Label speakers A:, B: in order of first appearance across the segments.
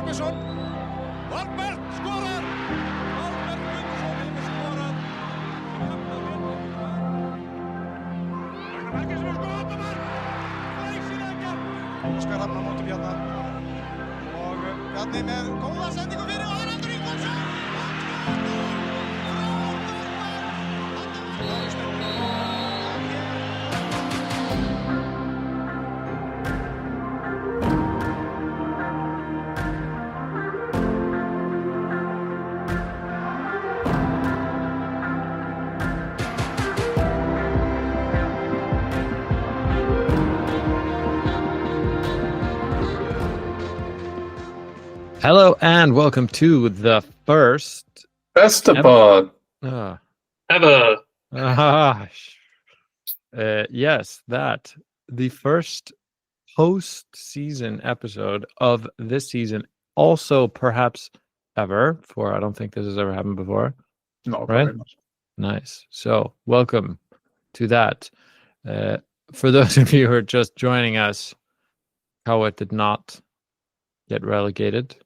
A: Árnason. Valbert skorar. Valbert Gunnarsson hefur skorað. Ragnar Bergjesson og skoðaðar. Glæsilega. Óskar Rafn á móti Bjarna. Og Bjarni með góða sendingu fyrir og það aftur Ingólfsson.
B: Hello and welcome to the first
C: Bestapod
B: ever. Yes, the first post-season episode of this season, also perhaps ever. For I don't think this has ever happened before.
C: No,
B: right? Nice. So welcome to that. For those of you who are just joining us, Cowett did not get relegated.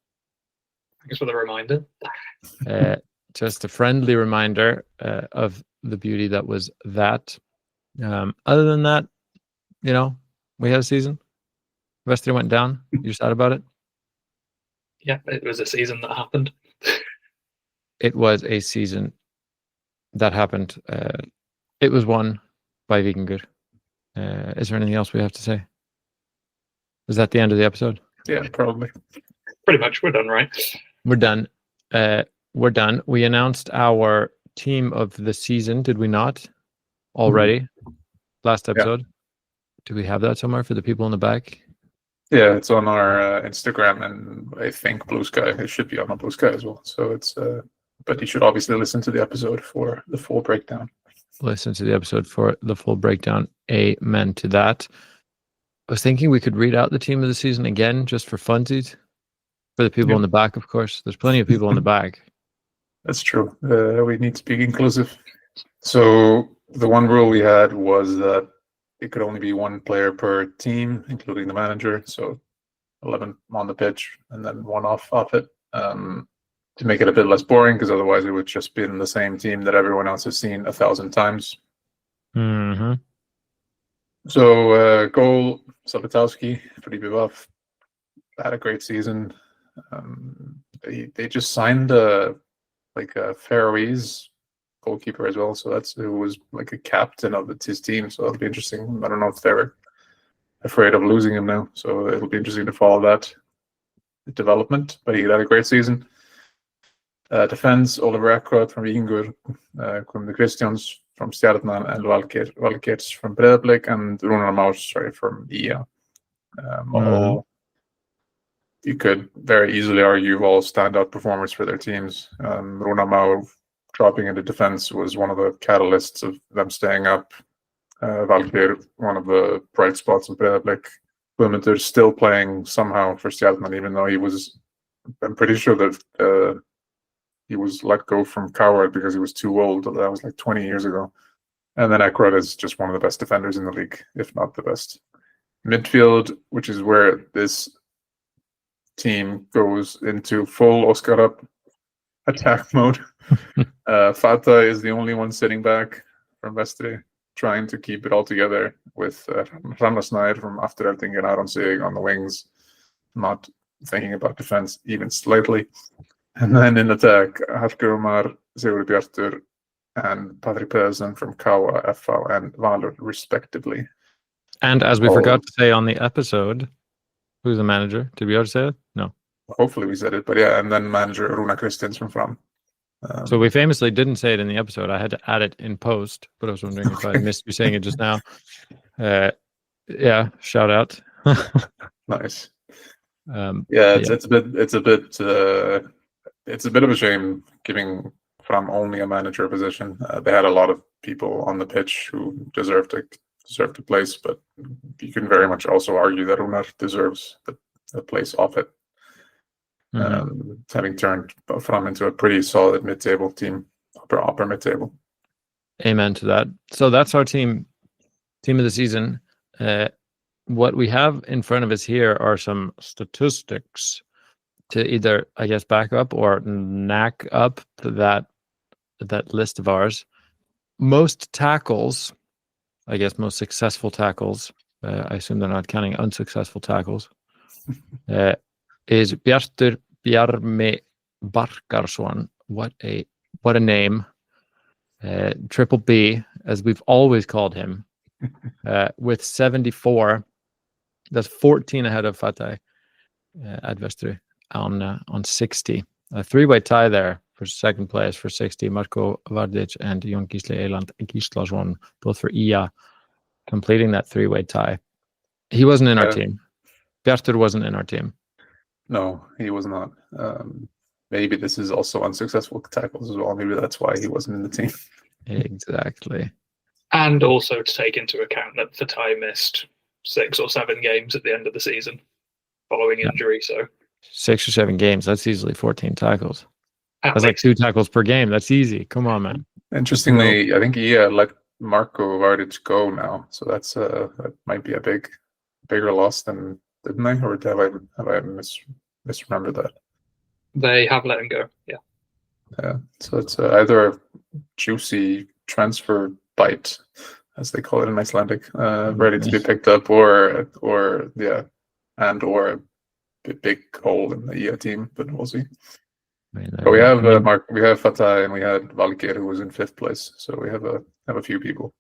D: Thanks for the reminder.
B: Just a friendly reminder of the beauty that was that. Other than that, we had a season. Vestri went down. You're sad about it?
D: Yeah, it was a season that happened.
B: It was a season that happened. It was won by Víkingur. Is there anything else we have to say? Is that the end of the episode?
C: Yeah, probably.
D: Pretty much, we're done, right?
B: We're done. We're done. We announced our team of the season, did we not? Already? Last episode? Yeah. Do we have that somewhere for the people in the back?
C: Yeah, it's on our Instagram and I think Blue Sky. It should be on our Blue Sky as well. So it's, but you should obviously listen to the episode for the full breakdown.
B: Listen to the episode for the full breakdown. Amen to that. I was thinking we could read out the team of the season again, just for funsies. For the people in the back, of course. There's plenty of people in the back.
C: That's true. We need to be inclusive. So the one rule we had was that it could only be one player per team, including the manager. So 11 on the pitch and then one off it to make it a bit less boring, because otherwise it would just be in the same team that everyone else has seen 1,000 times.
B: Mm-hmm.
C: So goal, Sabitowski for DBVF, had a great season. They just signed a Faroese goalkeeper as well, so that's who was like a captain of his team. So that'll be interesting. I don't know if they're afraid of losing him now, so it'll be interesting to follow that development. But he had a great season. Defense: Oliver Ekroth from Víkingur, Guðmundur Kristjáns from Stjarnan, and Valkers from Breiðablik, and Rúnar Már from IA. All you could very easily argue all standout performers for their teams. Rúnar Már dropping into defense was one of the catalysts of them staying up. Valkir, one of the bright spots of Breiðablik. Guðmundur still playing somehow for Stjarnan, even though I'm pretty sure that he was let go from Coward because he was too old. That was like 20 years ago. And then Ekroth is just one of the best defenders in the league, if not the best. Midfield, which is where this team goes into full Oscar up attack mode. Fata is the only one sitting back from Vestri, trying to keep it all together with Ragnar Snær from Afturelding and Vestri on the wings, not thinking about defense even slightly. And then in attack, Hallgeir Ómar, Sigurður Bjartur, and Patrik Pedersen from Kawa, FH, and Valur, respectively.
B: And as we forgot to say on the episode, who's the manager? Did we already say it? No.
C: Hopefully we said it, but yeah, and then manager Rúnar Kristjáns from Fram.
B: So we famously didn't say it in the episode. I had to add it in post, but I was wondering if I missed you saying it just now. Yeah, shout out.
C: Nice. It's a bit of a shame giving Fram only a manager position. They had a lot of people on the pitch who deserved a place, but you can very much also argue that Rúnar deserves the place off it. Having turned Fram into a pretty solid mid-table team, upper mid-table.
B: Amen to that. So that's our team of the season. What we have in front of us here are some statistics. to either, I guess, back up or knack up that list of ours. Most tackles, I guess, most successful tackles. I assume they're not counting unsuccessful tackles. Is Bjartur Bjarmi Barkarsson. What a name. Triple B, as we've always called him, with 74. That's 14 ahead of Fatay at Vestri on 60. A three-way tie there for second place for 60. Marko Vardic and Jon Gisli Eyland Gislason, both for IA, completing that three-way tie. He wasn't in our team. Bjartur wasn't in our team.
C: No, he was not. Maybe this is also unsuccessful tackles as well. Maybe that's why he wasn't in the team.
B: Exactly.
D: And also to take into account that Fatay missed 6 or 7 games at the end of the season following injury. So
B: 6 or 7 games, that's easily 14 tackles. That's like 2 tackles per game. That's easy. Come on, man.
C: Interestingly, I think he let Marko Vardic go now. So that's that might be a bigger loss than, didn't they? Or have I misremembered that?
D: They have let him go, yeah.
C: Yeah, so it's either a juicy transfer bite, as they call it in Icelandic, ready to be picked up, or a big hole in the IA team, but we'll see. But we have we have Fatay, and we had Valur, who was in 5th place, so we have a few people.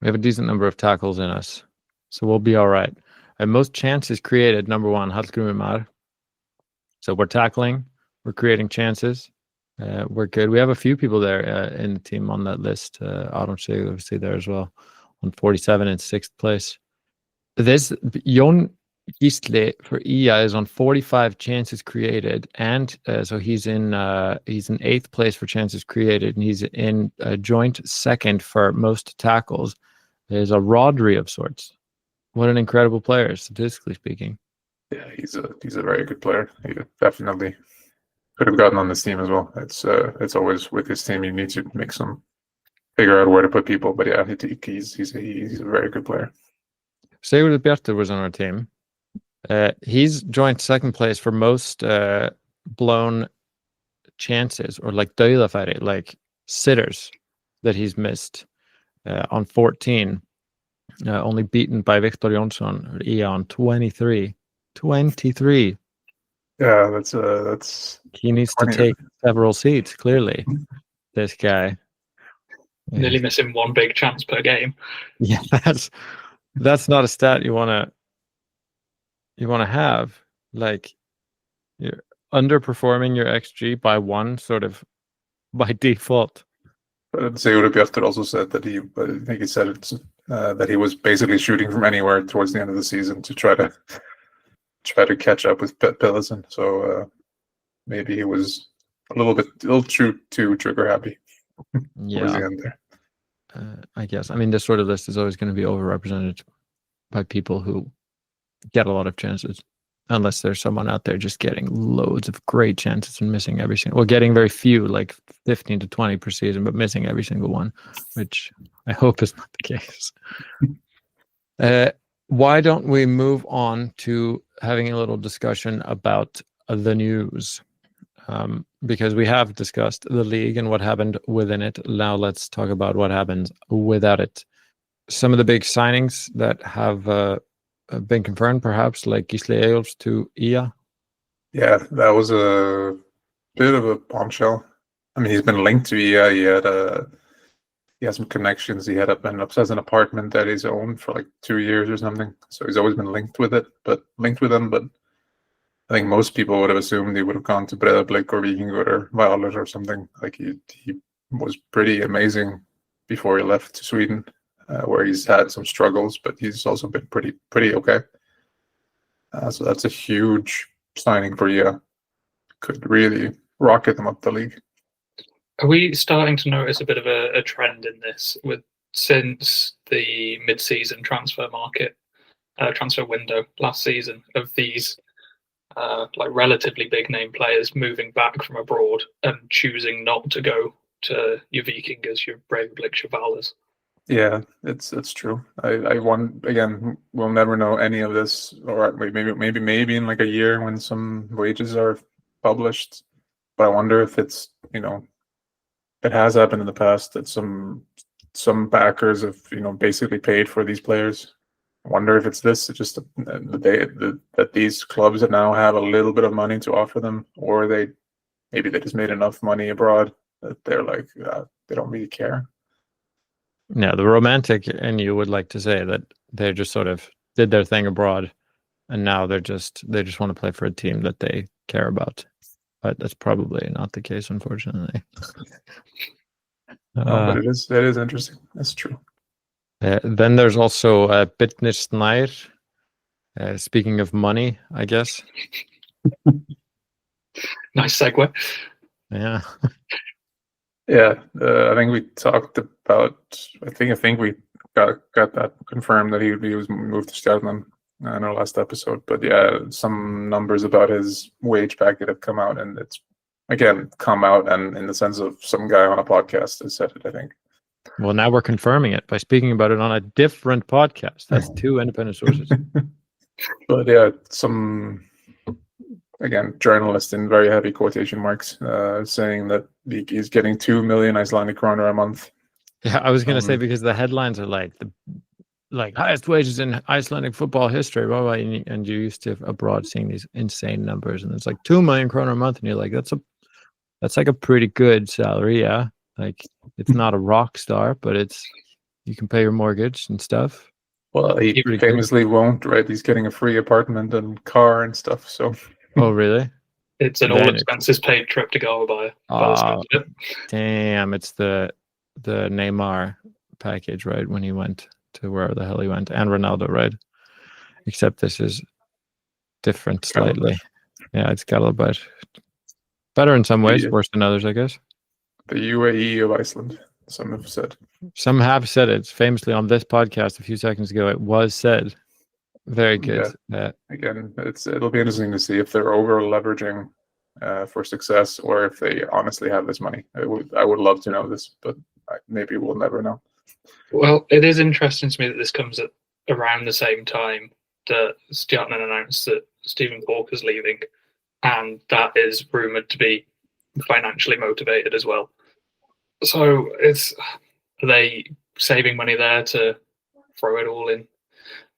B: We have a decent number of tackles in us, so we'll be all right. And most chances created, number 1, Hallgrímur Mar. So we're tackling, we're creating chances, we're good. We have a few people there in the team on that list. Aron Sig, obviously, there as well, on 47 in 6th place. This Jon Gisli for IA is on 45 chances created, and so he's in 8th place for chances created, and he's in joint 2nd for most tackles. There's a Rodri of sorts. What an incredible player, statistically speaking.
C: Yeah, he's a very good player. He definitely could have gotten on this team as well. It's always with this team you need to figure out where to put people. But yeah, he's a very good player.
B: Sigurður Bjartur was on our team. He's joined 2nd place for most blown chances, or like dauðafæri, like sitters that he's missed on 14. Only beaten by Viktor Jonsson, IA, on 23. 23.
C: Yeah, that's.
B: He needs to take several seats. Clearly, this guy.
D: Nearly missing 1 big chance per game.
B: Yeah, that's not a stat you want to have. Like, you're underperforming your XG by 1, sort of by default.
C: But Sigurður Bjartur also said that I think he said that he was basically shooting from anywhere towards the end of the season to try to catch up with Pedersen. So maybe he was a little too trigger happy. Towards the end there.
B: I guess. I mean, this sort of list is always going to be overrepresented by people who get a lot of chances, unless there's someone out there just getting loads of great chances and missing every single, getting very few, like 15 to 20 per season, but missing every single one, which I hope is not the case. Why don't we move on to having a little discussion about the news? Because we have discussed the league and what happened within it. Now let's talk about what happens without it. Some of the big signings that have been confirmed, perhaps, like Gisli Eyjolfs to IA.
C: Yeah, that was a bit of a bombshell. I mean, he's been linked to IA. He has some connections. He had has an apartment that he's owned for like 2 years or something. So he's always been linked with them. But I think most people would have assumed he would have gone to Breiðablik or Víkingur or Valur or something. Like he was pretty amazing before he left to Sweden, where he's had some struggles, but he's also been pretty okay. So that's a huge signing for IA. Could really rocket them up the league.
D: Are we starting to notice a bit of a trend in this since the mid-season transfer window last season, of these like relatively big name players moving back from abroad and choosing not to go to your Víkingers, your Breiðablik, your Valurs?
C: Yeah, it's true. I want again. We'll never know any of this, or maybe in like a year when some wages are published. But I wonder if it's it has happened in the past that some backers have basically paid for these players. I wonder if it's this it's just that these clubs now have a little bit of money to offer them, or maybe they just made enough money abroad that they're like they don't really care.
B: Yeah, the romantic in you would like to say that they just sort of did their thing abroad, and now they just want to play for a team that they care about. But that's probably not the case, unfortunately.
C: But it is interesting. That's true.
B: Then there's also Bitnir Snær. Speaking of money, I guess.
D: Nice segue.
B: Yeah.
C: Yeah, I think we talked about. I think we got that confirmed that he was moved to Stjarnan in our last episode. But yeah, some numbers about his wage packet have come out, and it's again come out, and in the sense of some guy on a podcast has said it. I think.
B: Well, now we're confirming it by speaking about it on a different podcast. That's 2 independent sources.
C: But yeah, some. Again, journalist in very heavy quotation marks, saying that he's getting 2 million Icelandic kroner a month.
B: Yeah, I was going to say, because the headlines are like the highest wages in Icelandic football history, blah, blah, and you're used to abroad seeing these insane numbers, and it's like 2 million kroner a month, and you're like, that's like a pretty good salary, yeah. Like, it's not a rock star, but you can pay your mortgage and stuff.
C: Well, he famously won't, right? He's getting a free apartment and car and stuff, so.
B: Oh, really?
D: It's an all expenses paid trip to go by.
B: Damn, it's the Neymar package, right? When he went to where the hell he went, and Ronaldo, right? Except this is different slightly. Yeah, it's got a little bit better in some ways, worse than others, I guess.
C: The UAE of Iceland, some have said.
B: Some have said it. Famously on this podcast a few seconds ago, it was said. Very good.
C: Yeah. Again, it'll be interesting to see if they're over leveraging for success, or if they honestly have this money. I would love to know this, but maybe we'll never know.
D: Well, it is interesting to me that this comes at around the same time that Stjarnan announced that Stephen Corker's leaving, and that is rumoured to be financially motivated as well. So are they saving money there to throw it all in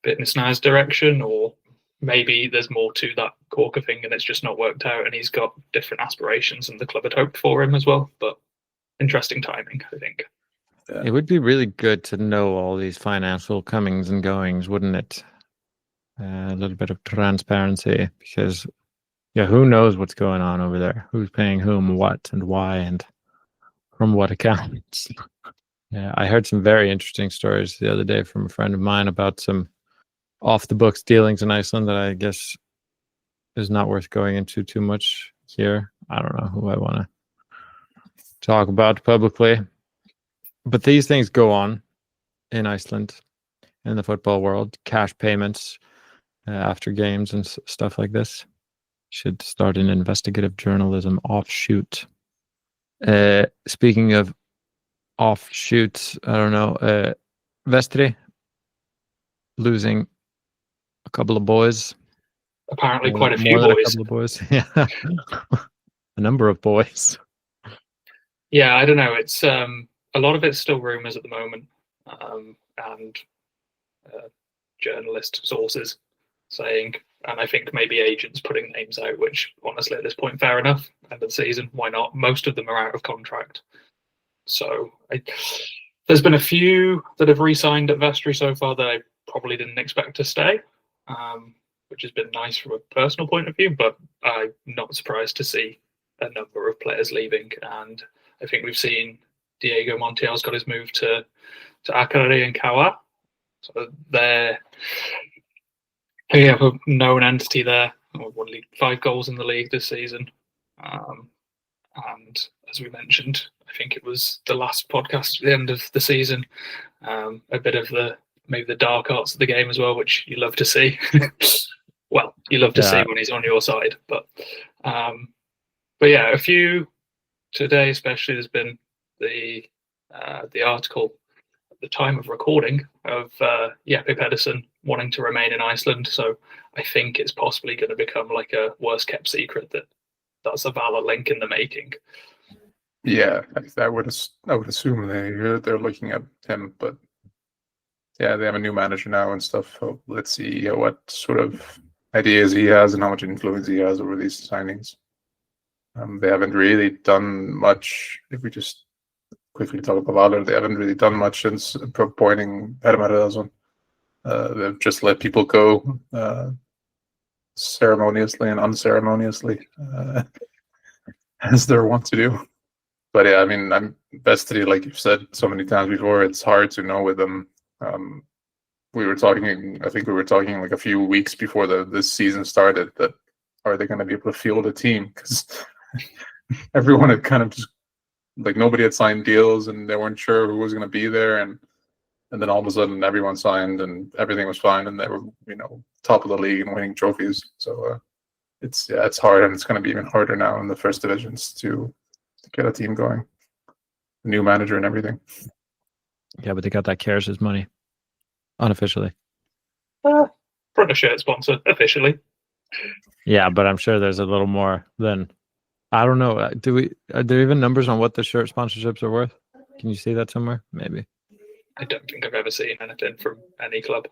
D: Bitnir Snær's direction, or maybe there's more to that Corker thing and it's just not worked out, and he's got different aspirations than the club had hoped for him as well. But interesting timing, I think.
B: Yeah. It would be really good to know all these financial comings and goings, wouldn't it? A little bit of transparency, because who knows what's going on over there? Who's paying whom, what, and why, and from what accounts? Yeah, I heard some very interesting stories the other day from a friend of mine about some off-the-books dealings in Iceland that I guess is not worth going into too much here. I don't know who I want to talk about publicly. But these things go on in Iceland, in the football world. Cash payments after games and stuff like this. Should start an investigative journalism offshoot. Speaking of offshoots, I don't know. Vestri losing a couple of boys.
D: Apparently quite a few boys.
B: A couple of boys. Yeah. A number of boys.
D: Yeah, I don't know. It's a lot of it's still rumours at the moment, and journalist sources saying, and I think maybe agents putting names out, which honestly at this point, fair enough. End of the season, why not? Most of them are out of contract. So there's been a few that have re-signed at Vestri so far that I probably didn't expect to stay, which has been nice from a personal point of view, but I'm not surprised to see a number of players leaving. And I think we've seen Diego Montiel's got his move to Akureyri and Kawa. So they have a known entity there. Won 5 goals in the league this season. And as we mentioned, I think it was the last podcast at the end of the season, a bit of maybe the dark arts of the game as well, which you love to see. Well, you love to see when he's on your side. But yeah, a few today, especially, there's been the article the time of recording of Jeppe Pedersen wanting to remain in Iceland. So I think it's possibly going to become like a worst kept secret that's a Valur link in the making.
C: Yeah, I would assume they're looking at him, but yeah, they have a new manager now and stuff. So let's see what sort of ideas he has and how much influence he has over these signings. They haven't really done much. If we just quickly talk about Valur, they haven't really done much since appointing Hermann. They've just let people go ceremoniously and unceremoniously, as they're wont to do. But yeah, I mean, Vestri, like you've said so many times before, it's hard to know with them. We were talking, I think we were talking like a few weeks before this season started, that are they going to be able to field a team? Because everyone had kind of just, like, nobody had signed deals and they weren't sure who was going to be there. And then all of a sudden everyone signed and everything was fine and they were, top of the league and winning trophies. So it's hard, and it's going to be even harder now in the first divisions to get a team going. New manager and everything.
B: Yeah, but they got that Kers's money unofficially.
D: Front of shirt sponsor officially.
B: Yeah, but I'm sure there's a little more than, I don't know. Are there even numbers on what the shirt sponsorships are worth? Can you see that somewhere? Maybe.
D: I don't think I've ever seen anything from any club.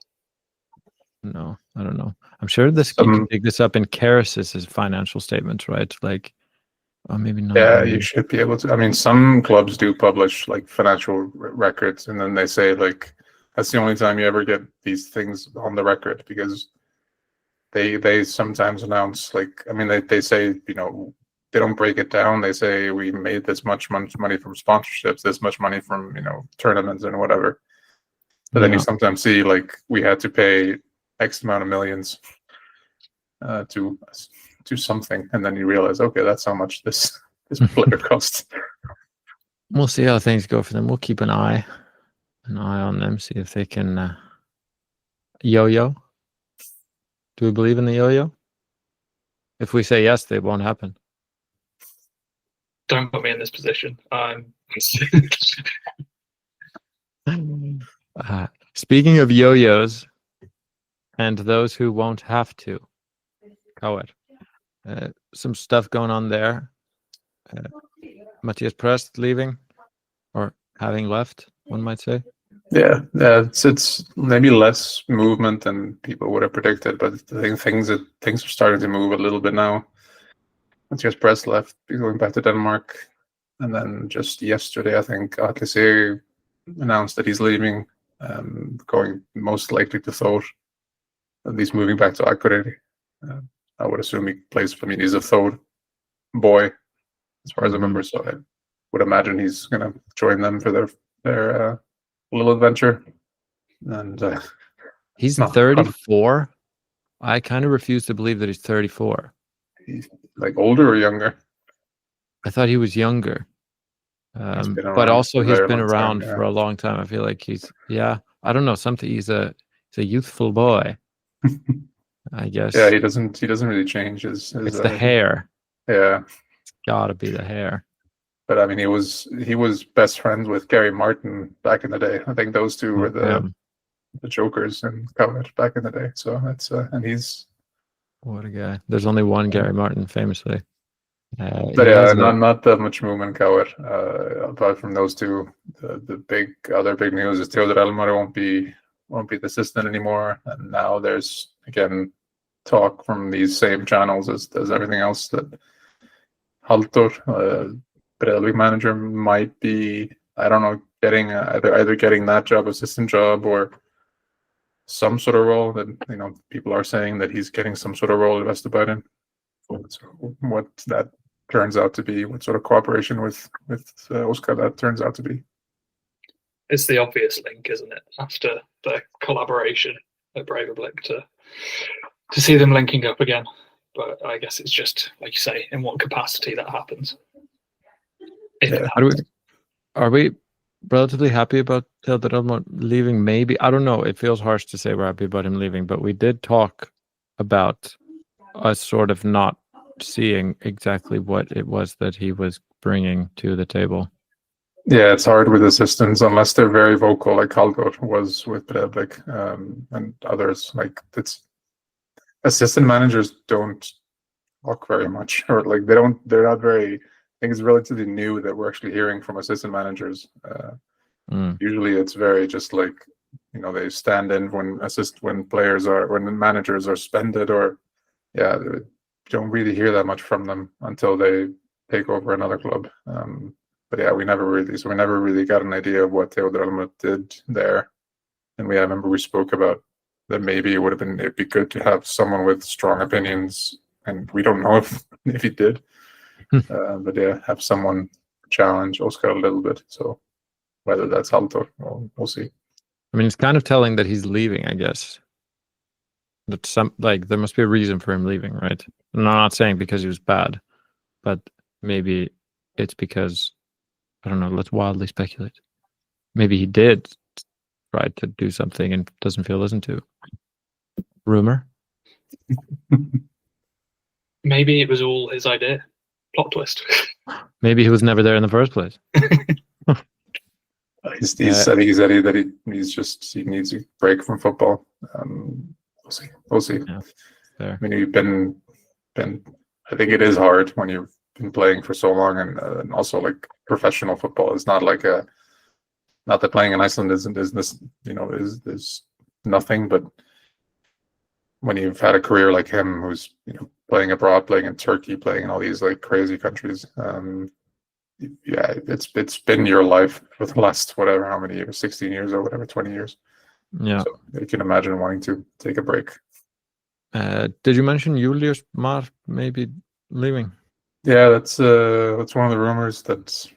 B: No, I don't know. I'm sure you can dig this up in Kers's financial statements, right? Like, oh, maybe not.
C: Yeah, you should be able to. I mean, some clubs do publish like financial records, and then they say like that's the only time you ever get these things on the record, because they sometimes announce, like, I mean, they say, they don't break it down. They say we made this much money from sponsorships, this much money from tournaments and whatever. But then you sometimes see like we had to pay X amount of millions to something, and then you realize, okay, that's how much this player costs.
B: We'll see how things go for them. We'll keep an eye on them, see if they can yo-yo. Do we believe in the yo-yo? If we say yes, they won't happen.
D: Don't put me in this position.
B: Speaking of yo-yos and those who won't have to, Coward. Some stuff going on there. Matthias Prest leaving, or having left, one might say.
C: Yeah, it's maybe less movement than people would have predicted, but I think things are starting to move a little bit now. Matthias Prest left, he's going back to Denmark, and then just yesterday, I think Atle announced that he's leaving, going most likely to Thor, and he's moving back to Akureyri. I would assume he plays. I mean, he's a Thor boy, as far as I remember. So I would imagine he's going to join them for their little adventure. And
B: he's 34. I kind of refuse to believe that he's 34.
C: He's like older or younger?
B: I thought he was younger. But also he's been around for a long time. I feel like I don't know, something. He's a youthful boy. I guess.
C: Yeah, he doesn't really change his
B: it's the hair.
C: Yeah.
B: It's gotta be the hair.
C: But I mean, he was best friends with Gary Martin back in the day. I think those two were the jokers in Covenant back in the day. So that's and he's,
B: what a guy. There's only one Gary Martin, famously.
C: But yeah, not that much movement, Coward. Apart from those two, the other big news is Theodor Elmar won't be the assistant anymore, and now there's again talk from these same channels as everything else that Halldór, Breiðablik manager, might be, I don't know, getting either getting that job, assistant job, or some sort of role. That people are saying that he's getting some sort of role at Vesturbærin. What that turns out to be, what sort of cooperation with Oscar that turns out to be.
D: It's the obvious link, isn't it? After the collaboration at Breiðablik to see them linking up again. But I guess it's just, like you say, in what capacity that happens.
B: Are we relatively happy about Theodor Elmar leaving? Maybe. I don't know. It feels harsh to say we're happy about him leaving, but we did talk about us sort of not seeing exactly what it was that he was bringing to the table.
C: Yeah, it's hard with assistants unless they're very vocal, like Haldor was with Breiðablik, and others. Like it's assistant managers don't talk very much, or like they're not very. I think it's relatively new that we're actually hearing from assistant managers. Usually, it's very just like they stand in when the managers are suspended, or yeah, they don't really hear that much from them until they take over another club. But yeah, we never really got an idea of what Theodor did there. And I remember we spoke about that maybe it'd be good to have someone with strong opinions, and we don't know if he did. But yeah, have someone challenge Oscar a little bit. So whether that's Haldor, we'll see.
B: I mean, it's kind of telling that he's leaving, I guess. But there must be a reason for him leaving, right? And I'm not saying because he was bad, but maybe it's because, I don't know, let's wildly speculate. Maybe he did try to do something and doesn't feel listened to. Rumor?
D: Maybe it was all his idea. Plot twist.
B: Maybe he was never there in the first place.
C: He said that he needs a break from football. We'll see.
B: Yeah, fair.
C: I mean, you've been. I think it is hard when you've been playing for so long, and also like professional football is not like not that playing in Iceland is nothing, but when you've had a career like him, who's playing abroad, playing in Turkey, playing in all these like crazy countries, yeah, it's been your life for the last how many years, 16 years or whatever, 20 years.
B: Yeah.
C: So you can imagine wanting to take a break.
B: Did you mention Julius Mar maybe leaving?
C: Yeah, that's one of the rumors that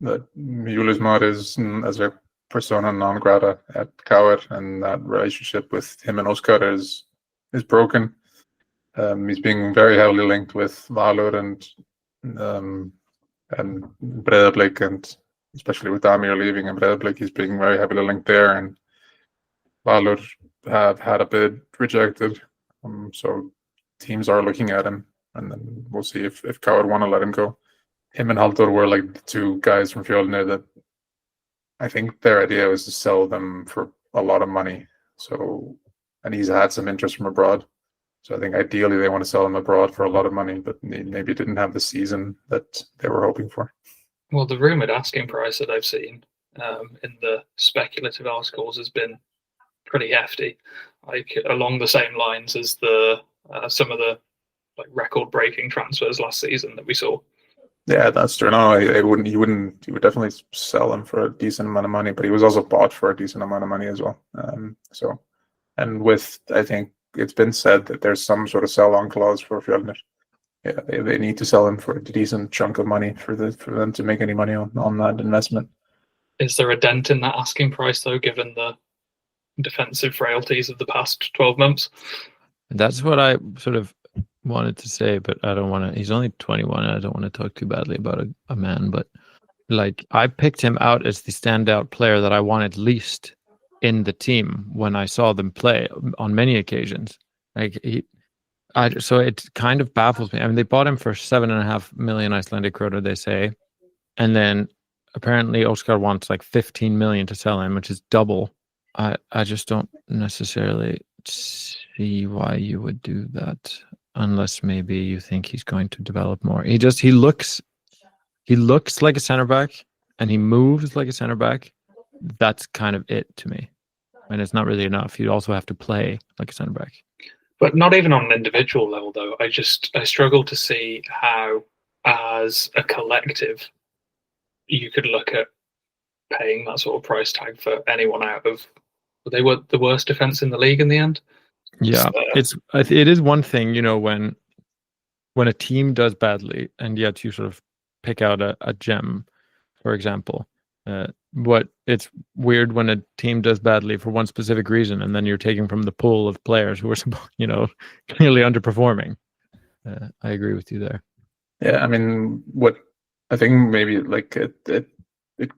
C: Julius Mar is as a persona non grata at KR, and that relationship with him and Oscar is broken. He's being very heavily linked with Valur and Breiðablik, and especially with Amir leaving and Breiðablik, he's being very heavily linked there. And Valur have had a bid rejected, so teams are looking at him, and then we'll see if KR want to let him go. Him and Haldor were like the two guys from Fjölnir that I think their idea was to sell them for a lot of money. So, and he's had some interest from abroad. So I think ideally they want to sell him abroad for a lot of money, but maybe didn't have the season that they were hoping for.
D: Well, the rumored asking price that I've seen in the speculative articles has been pretty hefty, like along the same lines as some of the like record-breaking transfers last season that we saw. Yeah,
C: that's true. No, he would definitely sell him for a decent amount of money, but he was also bought for a decent amount of money as well. I think it's been said that there's some sort of sell-on clause for Fjölnir. Yeah, they need to sell him for a decent chunk of money for them to make any money on that investment.
D: Is there a dent in that asking price though, given the defensive frailties of the past 12 months?
B: That's what I sort of wanted to say, but I don't want to. He's only 21, and I don't want to talk too badly about a man. But like, I picked him out as the standout player that I wanted least in the team when I saw them play on many occasions. So it kind of baffles me. I mean, they bought him for 7.5 million Icelandic kroner, they say, and then apparently Oscar wants like 15 million to sell him, which is double. I just don't necessarily see why you would do that, unless maybe you think he's going to develop more. He looks like a center back, and he moves like a center back. That's kind of it to me. And it's not really enough. You also have to play like a center back.
D: But not even on an individual level, though. I struggle to see how, as a collective, you could look at paying that sort of price tag for anyone out of. They were the worst defense in the league in the end.
B: Yeah,
D: so,
B: it is one thing, when a team does badly, and yet you sort of pick out a gem, for example. But it's weird when a team does badly for one specific reason, and then you're taking from the pool of players who are, clearly underperforming. I agree with you there.
C: Yeah, I mean, what I think maybe like it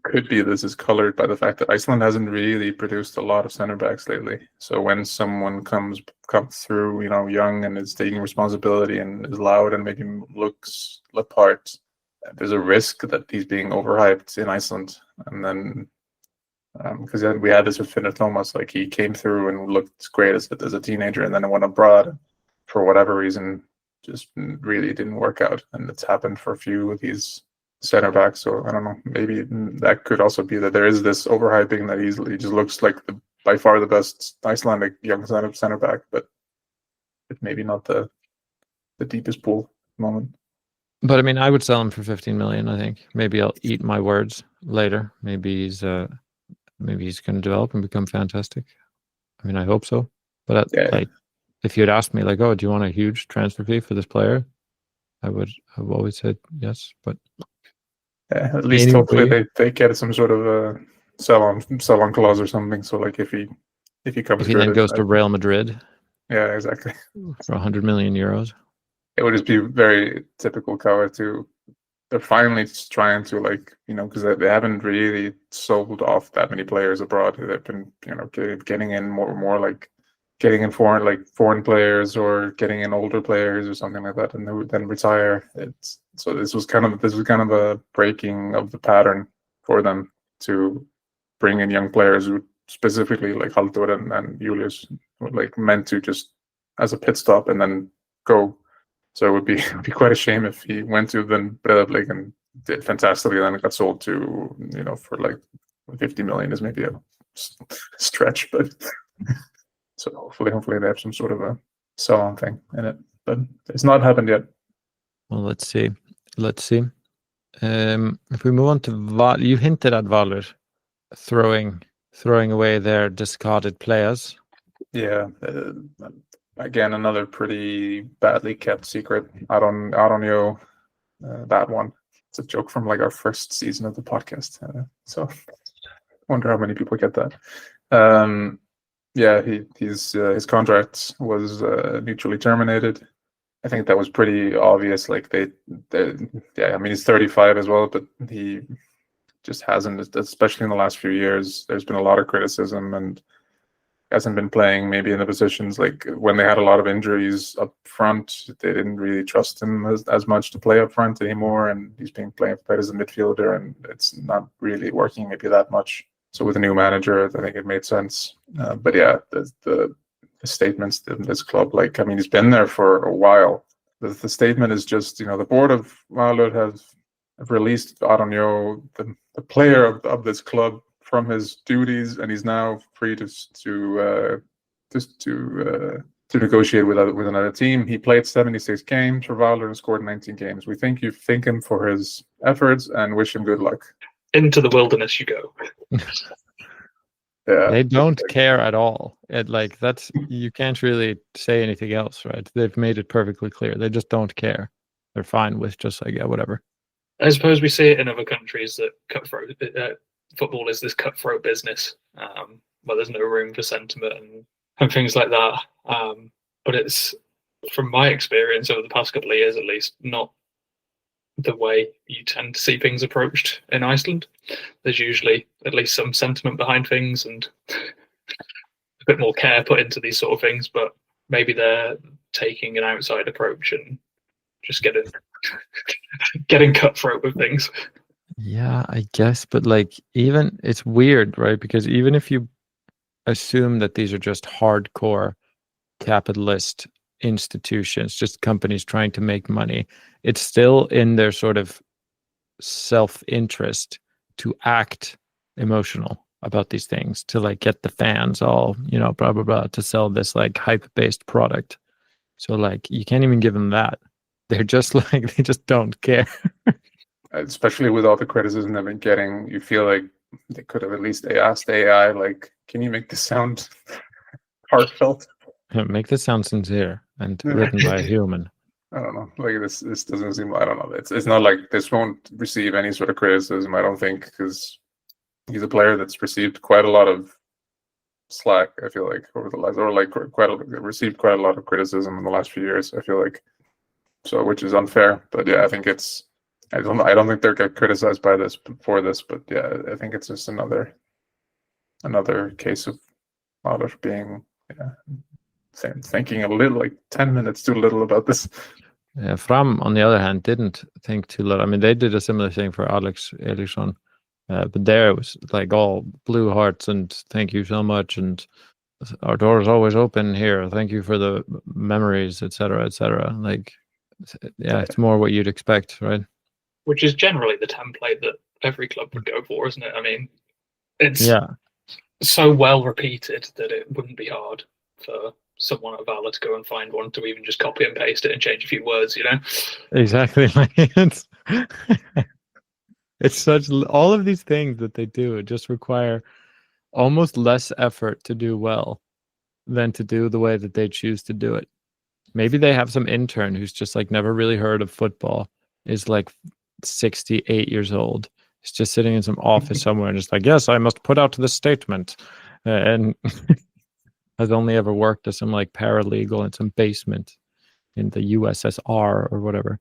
C: could be this is colored by the fact that Iceland hasn't really produced a lot of center backs lately. So when someone comes through, young and is taking responsibility and is loud and maybe looks the part, there's a risk that he's being overhyped in Iceland, and then because we had this with Finnur Thomas, like he came through and looked great as a teenager, and then went abroad for whatever reason, just really didn't work out, and it's happened for a few of these center backs. So I don't know, maybe that could also be that there is this overhyping that he just looks like by far the best Icelandic young center back, but maybe not the deepest pool at the moment.
B: But I mean, I would sell him for 15 million. I think maybe I'll eat my words later. Maybe he's going to develop and become fantastic. I mean, I hope so. But like, if you had asked me, like, oh, do you want a huge transfer fee for this player? I've always said yes. But
C: at least hopefully they get some sort of a sell on clause or something. So like if he comes,
B: if he then goes to Real Madrid,
C: yeah, exactly,
B: for 100 million euros.
C: It would just be very typical Kawa to. They're finally just trying to, like, because they haven't really sold off that many players abroad. They've been, getting in more like getting in foreign players or getting in older players or something like that, and then retire. So this was kind of a breaking of the pattern for them to bring in young players who specifically like Halldór and Julius were like meant to just as a pit stop and then go. So it would be quite a shame if he went to then Breiðablik and did fantastically, and then it got sold to for like 50 million is maybe a stretch, but so hopefully they have some sort of a sell-on thing in it, but it's not happened yet.
B: Well, let's see. If we move on to Valur, you hinted at Valur throwing away their discarded players.
C: Yeah. Again, another pretty badly kept secret. I don't know that one. It's a joke from like our first season of the podcast. So wonder how many people get that. His contract was mutually terminated. I think that was pretty obvious. Like I mean, he's 35 as well, but he just hasn't, especially in the last few years. There's been a lot of criticism and hasn't been playing maybe in the positions, like when they had a lot of injuries up front, they didn't really trust him as much to play up front anymore, and he's being played as a midfielder, and it's not really working maybe that much. So with a new manager, I think it made sense. But yeah, the statements in this club, like, I mean, he's been there for a while. The statement is just, the board of Valur have released Aronjo, the player of this club, from his duties, and he's now free to negotiate with another team. He played 76 games for Valur and scored 19 games. We thank him for his efforts and wish him good luck.
D: Into the wilderness you go.
C: Yeah,
B: they don't care at all. You can't really say anything else, right? They've made it perfectly clear. They just don't care. They're fine with just like, yeah, whatever.
D: I suppose we see it in other countries that cutthroat. Football is this cutthroat business where there's no room for sentiment and things like that. But it's, from my experience over the past couple of years at least, not the way you tend to see things approached in Iceland. There's usually at least some sentiment behind things and a bit more care put into these sort of things, but maybe they're taking an outside approach and just getting cutthroat with things.
B: Yeah, I guess, but like, even it's weird, right? Because even if you assume that these are just hardcore capitalist institutions, just companies trying to make money, it's still in their sort of self-interest to act emotional about these things, to like get the fans all, blah, blah, blah, to sell this like hype-based product. So like, you can't even give them that. They're just like, they just don't care.
C: Especially with all the criticism they've been getting, you feel like they could have at least asked AI, like, can you make this sound heartfelt?
B: Make this sound sincere and written by a human.
C: I don't know. Like, this doesn't seem, I don't know. It's not like this won't receive any sort of criticism, I don't think, because he's a player that's received quite a lot of slack, I feel like, over the last, or like received quite a lot of criticism in the last few years, I feel like. So, which is unfair. But yeah, I think it's, I don't think they'll get criticized for this, but yeah, I think it's just another case of Valur being thinking a little, like 10 minutes too little about this.
B: Fram, on the other hand, didn't think too little. I mean, they did a similar thing for Alex Eriksson, but there it was like all blue hearts and thank you so much, and our door is always open here. Thank you for the memories, etc., etc. Like, yeah, it's more what you'd expect, right?
D: Which is generally the template that every club would go for, isn't it? I mean, it's so well repeated that it wouldn't be hard for someone at Valur to go and find one to even just copy and paste it and change a few words, you know?
B: Exactly. It's such, all of these things that they do just require almost less effort to do well than to do the way that they choose to do it. Maybe they have some intern who's just like never really heard of football, is like 68 years old. He's just sitting in some office somewhere and just like, yes, I must put out this statement. And has only ever worked as some like paralegal in some basement in the USSR or whatever.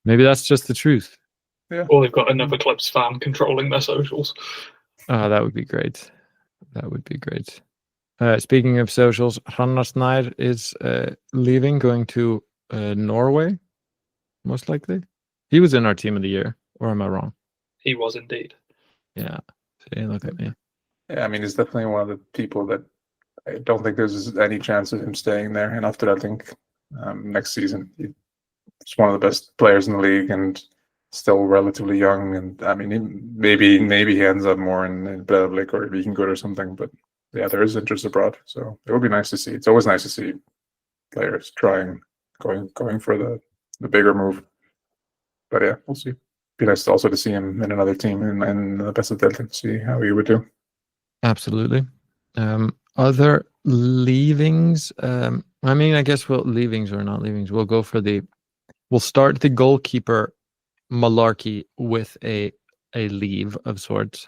B: Maybe that's just the truth.
D: Yeah. Or they've got another club's fan controlling their socials.
B: Oh, that would be great. That would be great. Speaking of socials, Hrannar Snær is leaving, going to Norway, most likely. He was in our team of the year, or am I wrong?
D: He was indeed.
B: Yeah. See, look at me.
C: Yeah, I mean, he's definitely one of the people that I don't think there's any chance of him staying there. And after that, I think next season, he's one of the best players in the league and still relatively young. And I mean, maybe he ends up more in Breiðablik or Víkingur or something. But yeah, there is interest abroad, so it would be nice to see. It's always nice to see players going for the bigger move. But yeah, we'll see. Be nice also to see him in another team in the best of Delta, see how he would do.
B: Absolutely. Other leavings. I mean, I guess leavings or not leavings. We'll start the goalkeeper malarkey with a leave of sorts,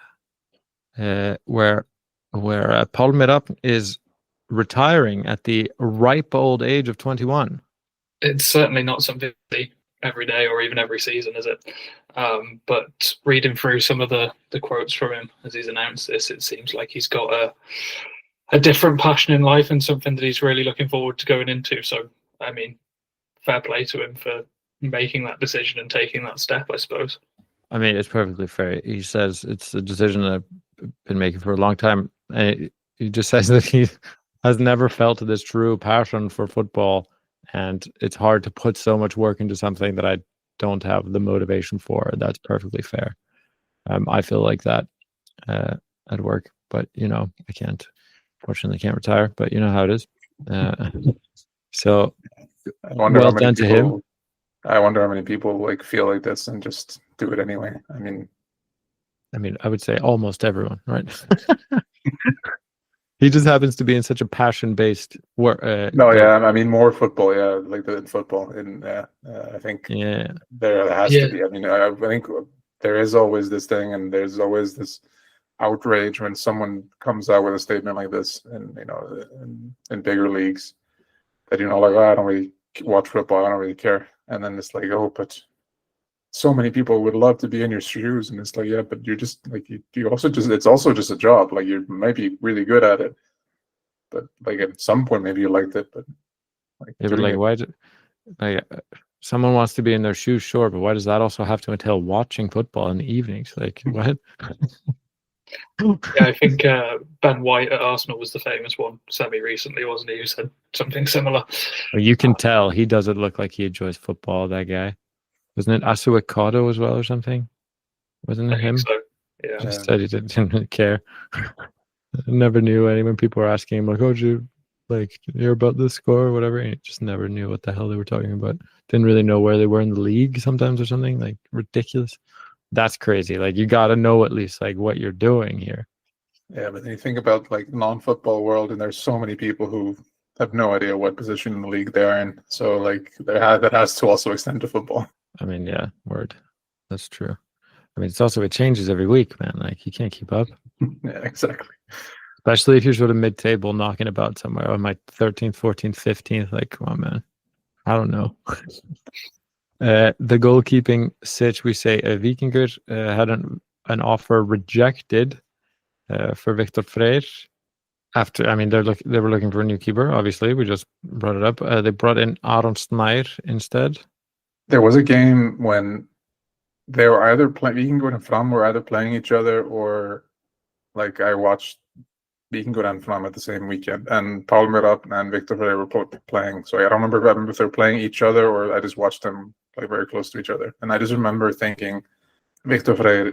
B: where Paul Mirab is retiring at the ripe old age of 21.
D: It's certainly not something every day or even every season, is it? But reading through some of the quotes from him as he's announced this, it seems like he's got a different passion in life and something that he's really looking forward to going into. So, I mean, fair play to him for making that decision and taking that step, I suppose.
B: I mean, it's perfectly fair. He says it's a decision that I've been making for a long time. And he just says that he has never felt this true passion for football. And it's hard to put so much work into something that I don't have the motivation for. That's perfectly fair. I feel like that at work, but I can't. Fortunately, can't retire. But you know how it is. So, well done to him.
C: I wonder how many people feel like this and just do it anyway. I mean,
B: I would say almost everyone, right? He just happens to be in such a passion-based work.
C: I mean more football, like the football. And I think there has to be. I mean, I think there is always this thing, and there's always this outrage when someone comes out with a statement like this, and in bigger leagues, that I don't really watch football, I don't really care, and then it's like, oh, but so many people would love to be in your shoes, and it's like, yeah, but you're just you also just, it's also just a job. Like, you might be really good at it, but at some point maybe you liked it, but
B: why someone wants to be in their shoes, sure, but why does that also have to entail watching football in the evenings? What?
D: Yeah, I think Ben White at Arsenal was the famous one semi-recently, wasn't he, who said something similar.
B: Well, you can tell he doesn't look like he enjoys football, that guy. Wasn't it Asuekado as well or something? Wasn't it him?
D: So. Yeah.
B: Just said he didn't really care. Never knew any when people were asking him, oh, did you hear about this score or whatever? And he just never knew what the hell they were talking about. Didn't really know where they were in the league sometimes or something. Ridiculous. That's crazy. You got to know at least what you're doing here.
C: Yeah, but then you think about non-football world, and there's so many people who have no idea what position in the league they are in. So that has to also extend to football.
B: I mean, yeah, word. That's true. I mean, it's also, it changes every week, man. You can't keep up.
C: Yeah, exactly.
B: Especially if you're sort of mid-table knocking about somewhere on my 13th, 14th, 15th. Come on, man. I don't know. The goalkeeping sitch, we say Víkingur had an offer rejected for Viktor Freyr. After, I mean, they were looking for a new keeper. Obviously, we just brought it up. They brought in Aron Snær instead.
C: There was a game when they were either playing Víkingur and Fram were either playing each other, or like I watched Víkingur and Fram at the same weekend, and Paul Mirab and Victor Frey were playing. So I don't remember if they were playing each other or I just watched them play very close to each other. And I just remember thinking, Victor Frey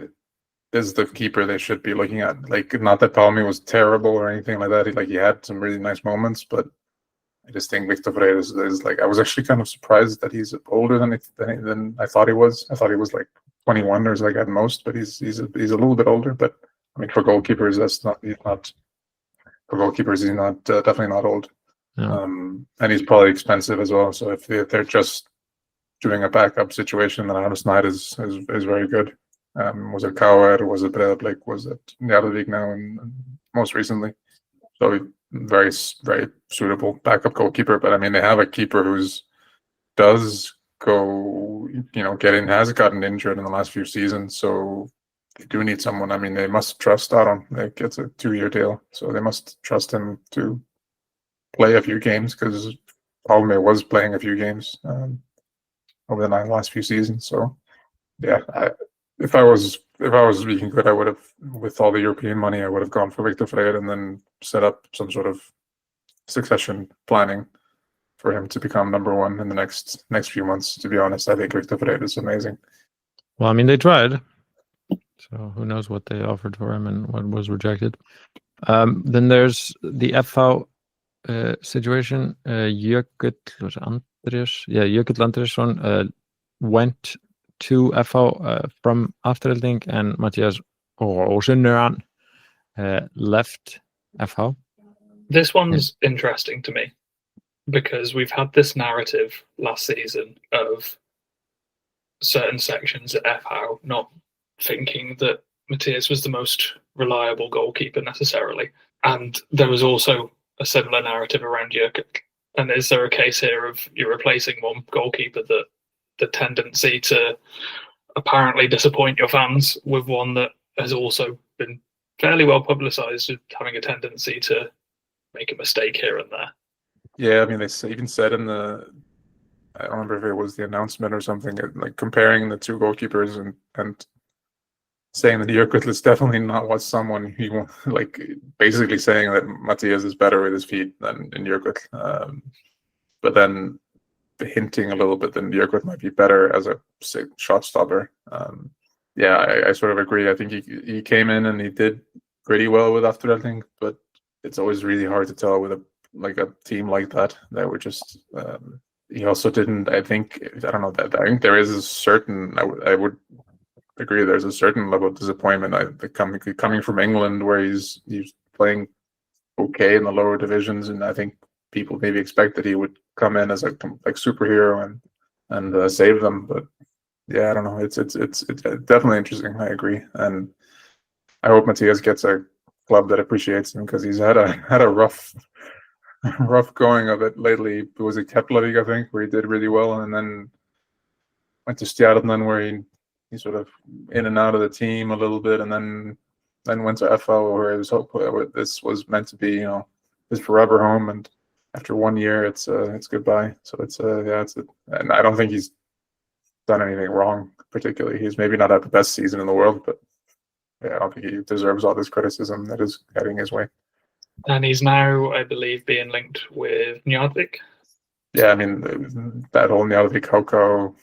C: is the keeper they should be looking at. Like, not that Palmi was terrible or anything like that. He had some really nice moments, but I just think Victor Frey is like, I was actually kind of surprised that he's older than I thought he was. I thought he was like 21 or like at most, but he's a little bit older. But I mean, for goalkeepers, he's not definitely not old.
B: No.
C: And he's probably expensive as well. So if they're just doing a backup situation, then Aron Snær is very good. Was it Kauer? Was it Breiðablik? Was it Njarðvík now? And most recently, so very, very suitable backup goalkeeper. But I mean, they have a keeper has gotten injured in the last few seasons. So they do need someone. I mean, they must trust Aron. Like, it's a 2-year deal, so they must trust him to play a few games, because Palme was playing a few games over the last few seasons. So yeah, if I was Víkingur, I would have, with all the European money, I would have gone for Victor Frey and then set up some sort of succession planning for him to become number one in the next few months. To be honest, I think Victor Frey is amazing.
B: Well, I mean, they tried. So who knows what they offered for him and what was rejected. Then there's the FH situation. Jökull Andrésson went to FH from Afturelding, and Mattias Rosenøren left FH.
D: This one's interesting to me, because we've had this narrative last season of certain sections at FH not thinking that Mattias was the most reliable goalkeeper necessarily. And there was also a similar narrative around Jökull. And is there a case here of you're replacing one goalkeeper, that the tendency to apparently disappoint your fans with one that has also been fairly well publicised as having a tendency to make a mistake here and there?
C: Yeah, I mean, they even said in I don't remember if it was the announcement or something, like comparing the two goalkeepers and saying that Jökull is definitely not what someone like basically saying that Mattias is better with his feet than Jökull. But then hinting a little bit that Jökull might be better as a shot stopper. Yeah, I sort of agree. I think he came in and he did pretty well with Afturelding, but it's always really hard to tell with a team like that were just. He also didn't. I think I don't know that. I think there is a certain. I would agree. There's a certain level of disappointment. Coming from England, where he's playing okay in the lower divisions, and I think people maybe expect that he would come in as a superhero and save them. But yeah, I don't know. It's definitely interesting. I agree, and I hope Mattias gets a club that appreciates him, because he's had a rough going of it lately. It was a Keflavík, I think, where he did really well, and then went to Stjarnan, where he sort of in and out of the team a little bit, and then went to FH, where it was hopefully this was meant to be, his forever home, and after 1 year, it's goodbye. So and I don't think he's done anything wrong particularly. He's maybe not had the best season in the world, but yeah, I don't think he deserves all this criticism that is heading his way.
D: And he's now, I believe, being linked with Njarðvík.
C: Yeah, I mean, that whole Njarðvík Háká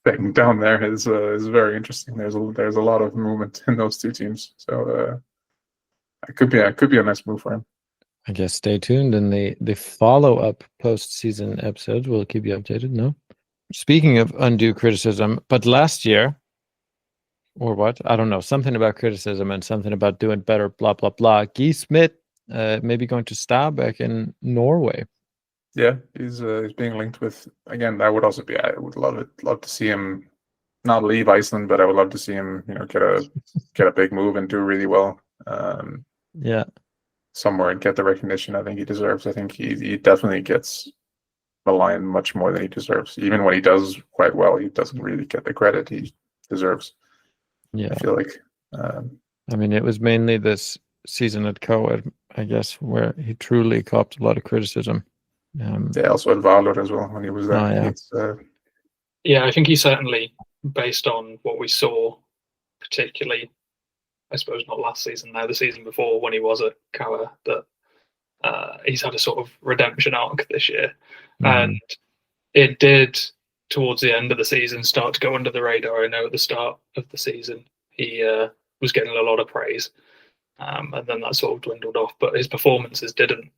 C: thing down there is very interesting. There's a lot of movement in those two teams, so it could be a nice move for him.
B: I guess stay tuned, and the follow-up post-season episode will keep you updated. No, speaking of undue criticism, but last year, or what? I don't know. Something about criticism and something about doing better. Blah blah blah. Guy Smith, maybe going to Stabæk in Norway.
C: Yeah, he's being linked with, again. I would love to see him not leave Iceland, but I would love to see him, get a big move and do really well.
B: Yeah.
C: Somewhere and get the recognition I think he deserves. I think he definitely gets maligned much more than he deserves. Even when he does quite well, he doesn't really get the credit he deserves.
B: Yeah,
C: I feel like.
B: I mean, it was mainly this season at Coed, I guess, where he truly copped a lot of criticism.
C: Yeah, also at Valur as well when he was there.
B: Oh, yeah.
D: Yeah, I think he certainly, based on what we saw, particularly, I suppose not last season, now the season before when he was at Coed, that he's had a sort of redemption arc this year. And it did, towards the end of the season, start to go under the radar. I know at the start of the season, he was getting a lot of praise. And then that sort of dwindled off, but his performances didn't.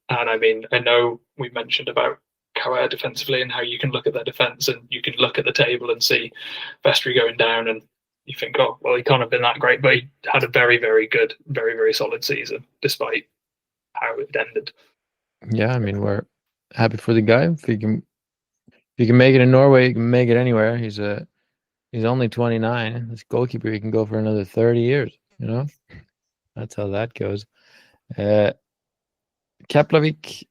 D: And I mean, I know we mentioned about Coed defensively and how you can look at their defense and you can look at the table and see Vestri going down and you think, oh, well, he can't have been that great, but he had a very, very good, very, very solid season, despite how it ended.
B: Yeah, I mean, we're happy for the guy. If he can make it in Norway, he can make it anywhere. He's only 29. This goalkeeper, he can go for another 30 years, you know? That's how that goes. Keflavik,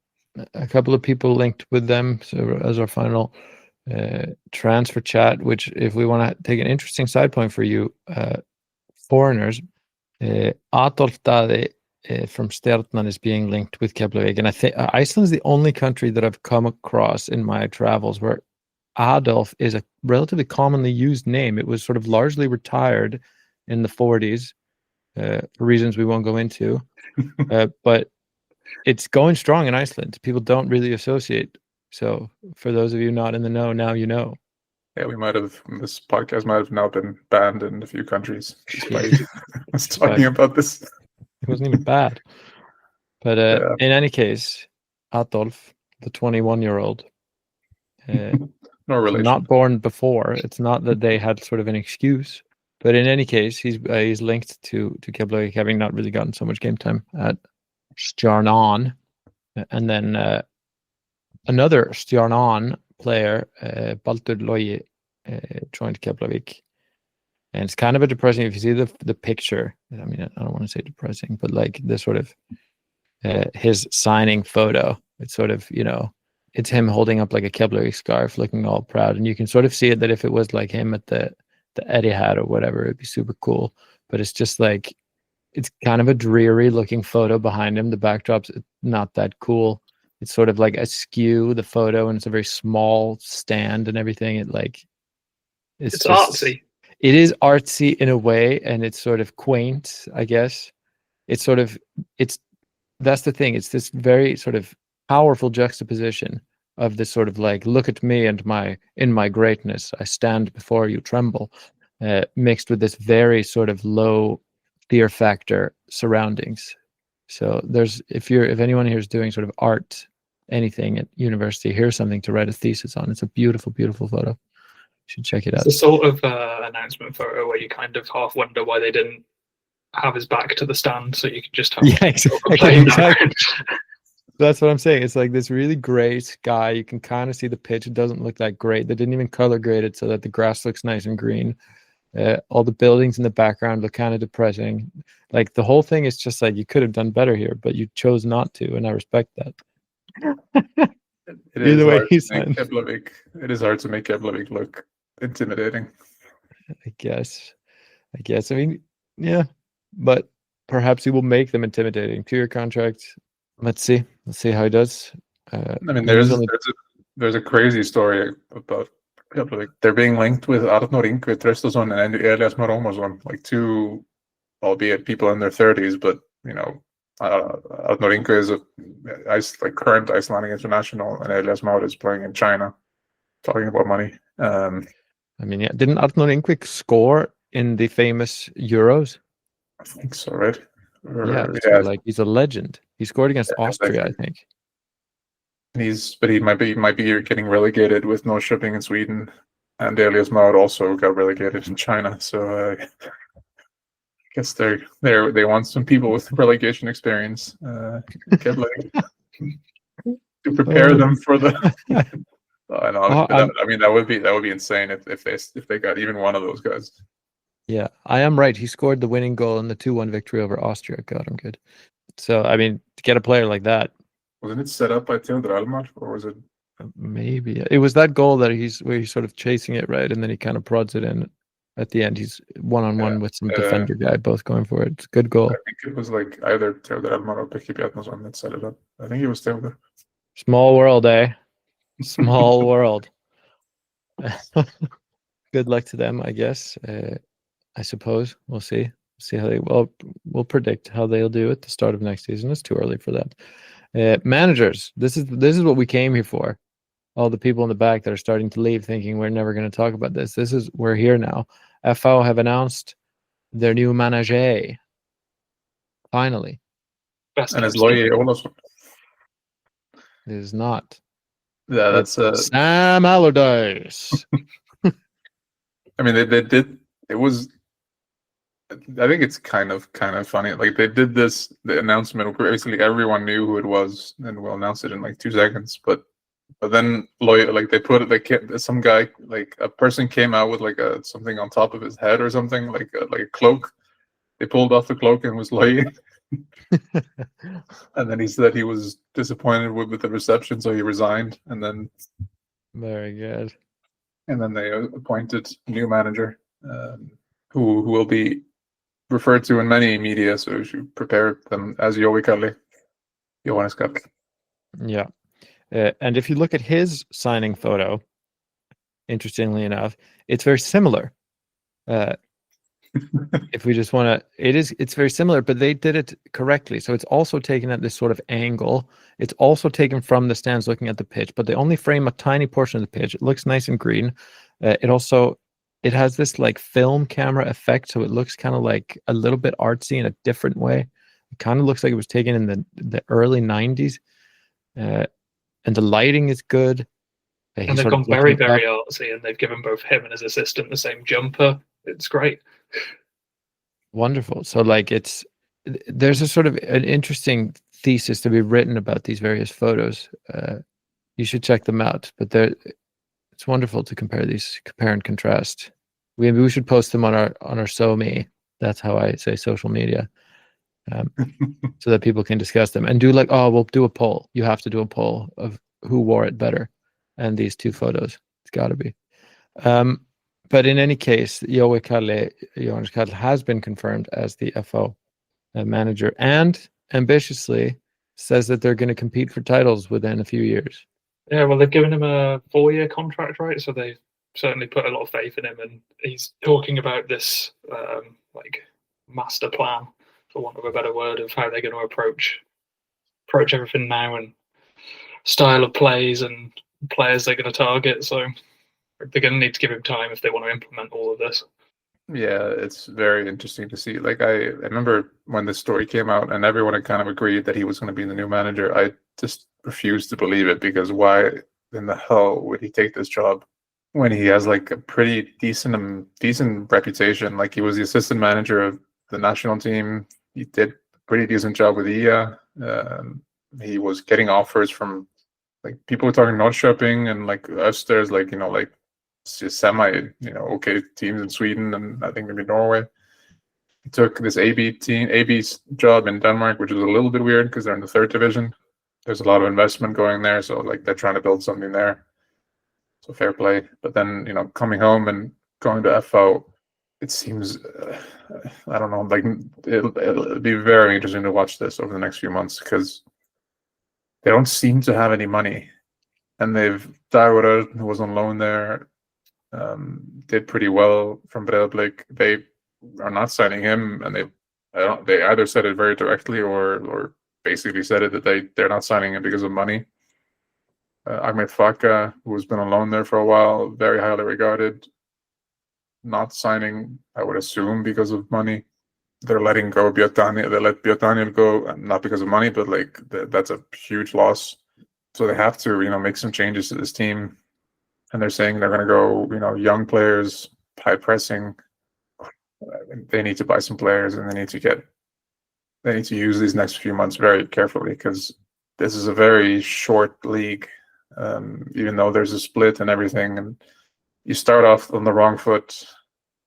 B: a couple of people linked with them so as our final transfer chat, which if we want to take an interesting side point for you foreigners, Adolf Dade from Stjarnan is being linked with Keflavik, and I think Iceland is the only country that I've come across in my travels where Adolf is a relatively commonly used name. It was sort of largely retired in the 40s for reasons we won't go into, but it's going strong in Iceland. People don't really associate. So for those of you not in the know, now you know.
C: Yeah, this podcast might have now been banned in a few countries by us talking about this.
B: It wasn't even bad. But in any case, Adolf, the 21-year-old,
C: no relation.
B: not born before. It's not that they had sort of an excuse. But in any case, he's linked to Keflavik, having not really gotten so much game time at Stjarnan. And then another Stjarnan player, Baldur Logi, joined Keflavik. And it's kind of a depressing, if you see the picture, I mean, I don't want to say depressing, but like the sort of his signing photo, it's sort of, you know, it's him holding up like a Keflavik scarf, looking all proud. And you can sort of see it that if it was like him at the Etihad or whatever, it'd be super cool. But it's just like, it's kind of a dreary looking photo behind him. The backdrop's not that cool. It's sort of like askew, the photo, and it's a very small stand and everything. It like it's just
D: artsy.
B: It is artsy in a way, and it's sort of quaint, I guess. It's sort of that's the thing. It's this very sort of powerful juxtaposition of this sort of like, look at me and in my greatness, I stand before you, tremble, mixed with this very sort of low fear factor surroundings. So if anyone here is doing sort of art, anything at university, here's something to write a thesis on. It's a beautiful, beautiful photo. You should check it out.
D: It's a sort of announcement photo where you kind of half wonder why they didn't have his back to the stand, so you could just have
B: exactly. That's what I'm saying. It's like this really gray sky. You can kind of see the pitch. It doesn't look that great. They didn't even color grade it so that the grass looks nice and green. All the buildings in the background look kind of depressing. Like the whole thing is just like, you could have done better here, but you chose not to, and I respect that.
C: It is hard to make Keflavik look intimidating. I
B: guess. I mean, yeah, but perhaps he will make them intimidating. 2-year contract. Let's see how he does.
C: I mean, there's a crazy story about Keflavik. They're being linked with Arnór Ingvi Traustason and Elias Már Ómarsson, like two, albeit people in their 30s, but you know, Arnór Ingvi is a current Icelandic international, and Elias Már is playing in China. Talking about money.
B: I mean, yeah, didn't Arnór Ingvi score in the famous Euros?
C: I think so, right?
B: So like he's a legend. He scored against Austria, I think.
C: But he might be getting relegated with no shipping in Sweden, and Elias Már also got relegated in China. So I guess they want some people with relegation experience to prepare them for the. I know. I mean, that would be insane if they got even one of those guys.
B: Yeah, I am right. He scored the winning goal in the 2-1 victory over Austria. God, I'm good. So, I mean, to get a player like that.
C: Wasn't it set up by Theodor Almar, or was it?
B: Maybe. It was that goal that where he's sort of chasing it, right? And then he kind of prods it in. at the end. He's one-on-one with some
C: Yeah.
B: defender guy, both going for it. It's a good goal.
C: I think it was like either Theodor Elmar or Becky Bjarnason that set it up. I think it was Theodor.
B: Small world, eh? Small world. Good luck to them, I guess. I suppose we'll see. See how we'll predict how they'll do at the start of next season. It's too early for that. Managers, this is what we came here for. All the people in the back that are starting to leave, thinking we're never going to talk about this. We're here now. FO have announced their new manager. Finally,
D: Best
C: And it's
D: name still.
C: Loye Olafsson.
B: it is not.
C: Yeah, that's
B: Sam Allardyce.
C: I mean, they did. It was. I think it's kind of funny. Like they did the announcement. Basically, everyone knew who it was, and we'll announce it in like 2 seconds. But then like they put it like some guy, like a person came out with like something on top of his head or something, like a cloak. They pulled off the cloak and it was Loye. And then he said he was disappointed with the reception, so he resigned. And then
B: Very good.
C: they appointed a new manager, who will be referred to in many media. So you should prepare them as Joey Kalli, Johannes Kalli.
B: Yeah. And if you look at his signing photo, interestingly enough, it's very similar. If we just want to, it's very similar, but they did it correctly. So it's also taken at this sort of angle. It's also taken from the stands looking at the pitch, but they only frame a tiny portion of the pitch. It looks nice and green. It has this like film camera effect, so it looks kind of like a little bit artsy in a different way. It kind of looks like it was taken in the early 90s. And the lighting is good.
D: And they've gone very, very artsy, and they've given both him and his assistant the same jumper. It's great.
B: Wonderful. So like there's a sort of an interesting thesis to be written about these various photos. You should check them out, but it's wonderful to compare and contrast. We should post them on our SoMe. That's how I say social media. So that people can discuss them and do we'll do a poll. You have to do a poll of who wore it better, and these two photos. It's got to be. But in any case, Johannes Kalli has been confirmed as the FO manager, and ambitiously says that they're going to compete for titles within a few years.
D: Yeah, well, they've given him a 4-year contract, right? So they've certainly put a lot of faith in him, and he's talking about this master plan, for want of a better word, of how they're going to approach everything now, and style of plays and players they're going to target. So they're going to need to give him time if they want to implement all of this.
C: Yeah, it's very interesting to see. Like I remember when this story came out and everyone had kind of agreed that he was going to be the new manager. I just refused to believe it, because why in the hell would he take this job when he has like a pretty decent reputation? Like he was the assistant manager of the national team. He did a pretty decent job with IA. He was getting offers from like people were talking Norrköping and like Östers, like just semi, okay teams in Sweden and I think maybe Norway. He took this AB's job in Denmark, which is a little bit weird because they're in the 3rd division. There's a lot of investment going there, so like they're trying to build something there. So fair play. But then coming home and going to FO, it seems I don't know. Like it'll be very interesting to watch this over the next few months, because they don't seem to have any money, and they've Daguerre, who was on loan there, did pretty well from Breiðablik. They are not signing him, and they either said it very directly or basically said it that they're not signing him because of money. Ahmed Faka, who has been on loan there for a while, very highly regarded, not signing, I would assume, because of money. They're letting go Björn. They let Björn go, not because of money, but like that's a huge loss. So they have to, make some changes to this team. And they're saying they're going to go, young players, high pressing. They need to buy some players, and they need to use these next few months very carefully, because this is a very short league. Even though there's a split and everything, and you start off on the wrong foot.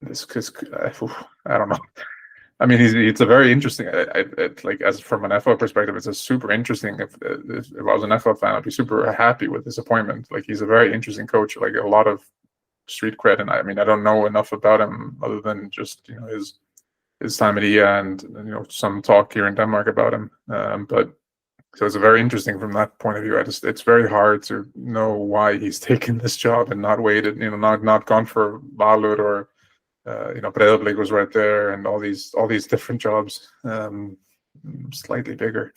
C: I don't know. I mean, it's a very interesting. Like as from an FO perspective, it's a super interesting. If I was an FO fan, I'd be super happy with this appointment. Like he's a very interesting coach. Like a lot of street cred, and I mean I don't know enough about him other than just his time at IA and some talk here in Denmark about him. But so it's very interesting from that point of view. It's very hard to know why he's taken this job and not waited, not gone for Valur or Breiðablik was right there, and all these different jobs, slightly bigger.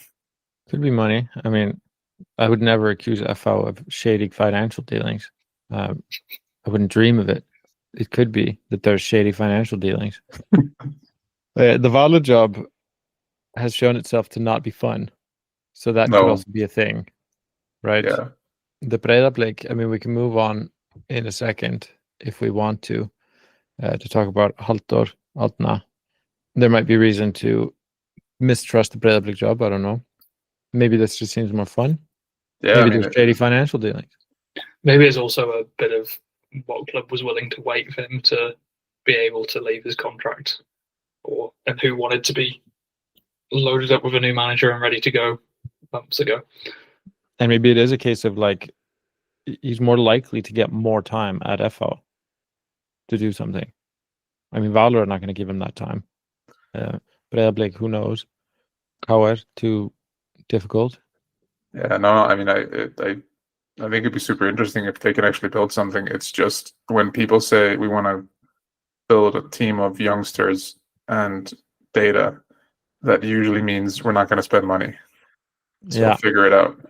B: Could be money. I mean, I would never accuse FO of shady financial dealings. I wouldn't dream of it. It could be that there's shady financial dealings. The Valur job has shown itself to not be fun. So that could also be a thing, right?
C: Yeah.
B: The Breiðablik, I mean, we can move on in a second if we want to talk about Halldór Árna. There might be reason to mistrust the Breiðablik job. I don't know. Maybe this just seems more fun.
C: Yeah,
B: maybe there's shady financial dealings.
D: Maybe it's also a bit of what club was willing to wait for him to be able to leave his contract, and who wanted to be loaded up with a new manager and ready to go months ago.
B: And maybe it is a case of like he's more likely to get more time at FO to do something. I mean, Valur are not going to give him that time. Breiðablik, who knows? KR, too difficult.
C: Yeah, no. I mean, I think it'd be super interesting if they could actually build something. It's just when people say we want to build a team of youngsters and data, that usually means we're not going to spend money. So figure it out.